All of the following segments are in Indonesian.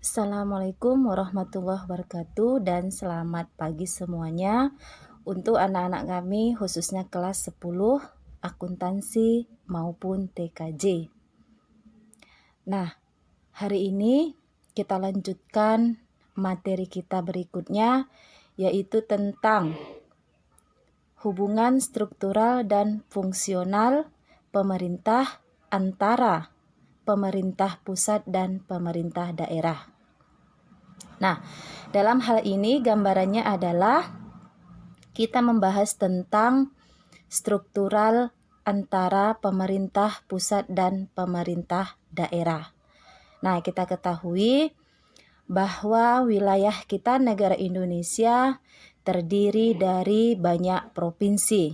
Assalamualaikum warahmatullahi wabarakatuh dan selamat pagi semuanya untuk anak-anak kami khususnya kelas 10 akuntansi maupun TKJ. Nah, hari ini kita lanjutkan materi kita berikutnya yaitu tentang hubungan struktural dan fungsional pemerintah antara pemerintah pusat dan pemerintah daerah. Nah, dalam hal ini gambarannya adalah kita membahas tentang struktural antara pemerintah pusat dan pemerintah daerah. Nah, kita ketahui bahwa wilayah kita negara Indonesia terdiri dari banyak provinsi.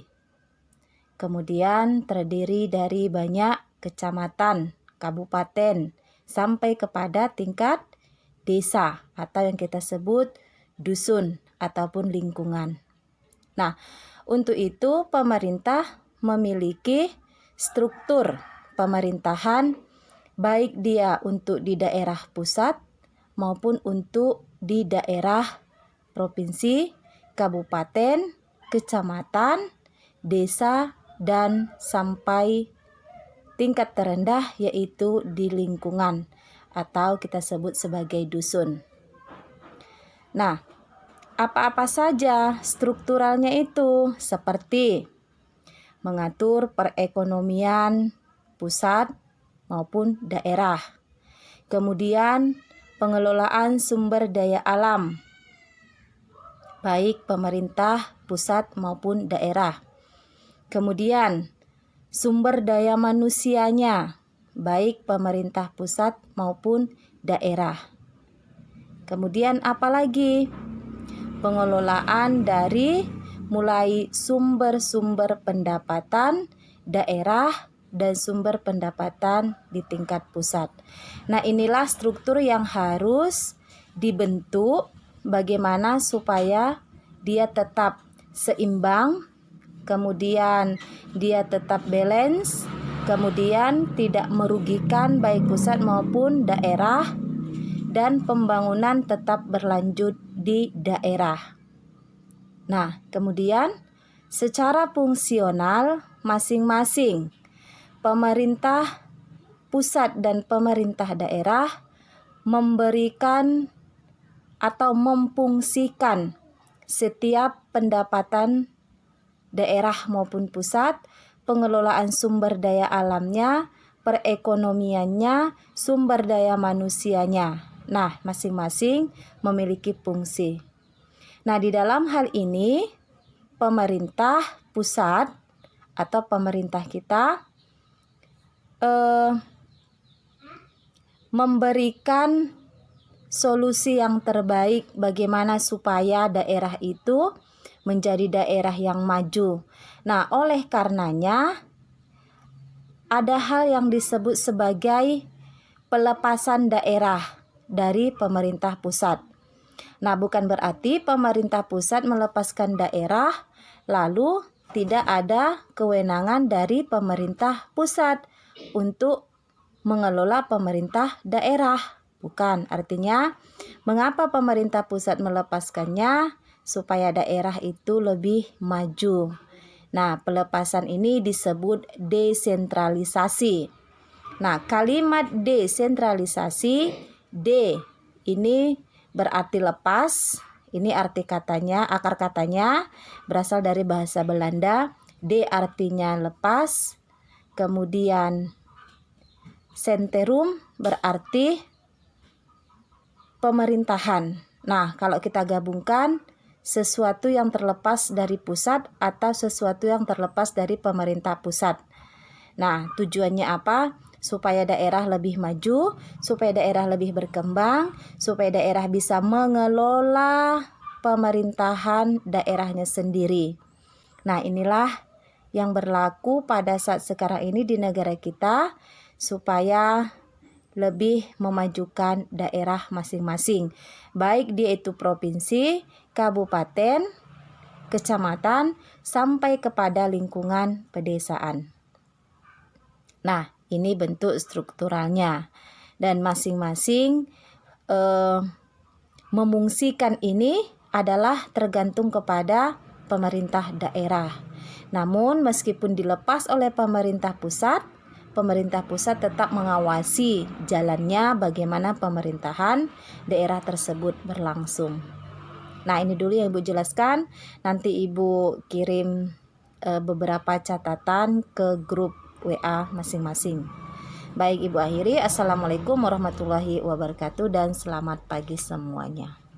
Kemudian terdiri dari banyak kecamatan, kabupaten, sampai kepada tingkat desa atau yang kita sebut dusun ataupun lingkungan. Nah, untuk itu pemerintah memiliki struktur pemerintahan baik dia untuk di daerah pusat maupun untuk di daerah provinsi, kabupaten, kecamatan, desa, dan sampai tingkat terendah yaitu di lingkungan atau kita sebut sebagai dusun. Nah, apa-apa saja strukturalnya itu seperti mengatur perekonomian pusat maupun daerah. Kemudian pengelolaan sumber daya alam baik pemerintah pusat maupun daerah. Kemudian sumber daya manusianya baik pemerintah pusat maupun daerah. Kemudian apalagi pengelolaan dari mulai sumber-sumber pendapatan daerah dan sumber pendapatan di tingkat pusat. Nah, inilah struktur yang harus dibentuk bagaimana supaya dia tetap seimbang, kemudian dia tetap balance, kemudian tidak merugikan baik pusat maupun daerah, dan pembangunan tetap berlanjut di daerah. Nah, kemudian secara fungsional masing-masing pemerintah pusat dan pemerintah daerah memberikan atau memfungsikan setiap pendapatan daerah maupun pusat, pengelolaan sumber daya alamnya, perekonomiannya, sumber daya manusianya. Nah, masing-masing memiliki fungsi. Nah, di dalam hal ini pemerintah pusat atau pemerintah kita memberikan solusi yang terbaik bagaimana supaya daerah itu menjadi daerah yang maju. Nah, oleh karenanya ada hal yang disebut sebagai pelepasan daerah dari pemerintah pusat. Nah, bukan berarti pemerintah pusat melepaskan daerah lalu tidak ada kewenangan dari pemerintah pusat untuk mengelola pemerintah daerah. Bukan, artinya mengapa pemerintah pusat melepaskannya? Supaya daerah itu lebih maju. Nah, pelepasan ini disebut desentralisasi. Nah, kalimat desentralisasi, D ini berarti lepas. Ini arti katanya, akar katanya berasal dari bahasa Belanda. D artinya lepas. Kemudian centrum berarti pemerintahan. Nah, kalau kita gabungkan sesuatu yang terlepas dari pusat atau sesuatu yang terlepas dari pemerintah pusat. Nah, tujuannya apa? Supaya daerah lebih maju, supaya daerah lebih berkembang, supaya daerah bisa mengelola pemerintahan daerahnya sendiri. Nah, inilah yang berlaku pada saat sekarang ini di negara kita supaya lebih memajukan daerah masing-masing, baik dia itu provinsi, kabupaten, kecamatan, sampai kepada lingkungan pedesaan. Nah, ini bentuk strukturalnya dan masing-masing memungsikan ini adalah tergantung kepada pemerintah daerah. Namun meskipun dilepas oleh pemerintah pusat tetap mengawasi jalannya bagaimana pemerintahan daerah tersebut berlangsung. Nah, ini dulu yang Ibu jelaskan. Nanti Ibu kirim beberapa catatan ke grup WA masing-masing. Baik, Ibu akhiri. Assalamualaikum warahmatullahi wabarakatuh dan selamat pagi semuanya.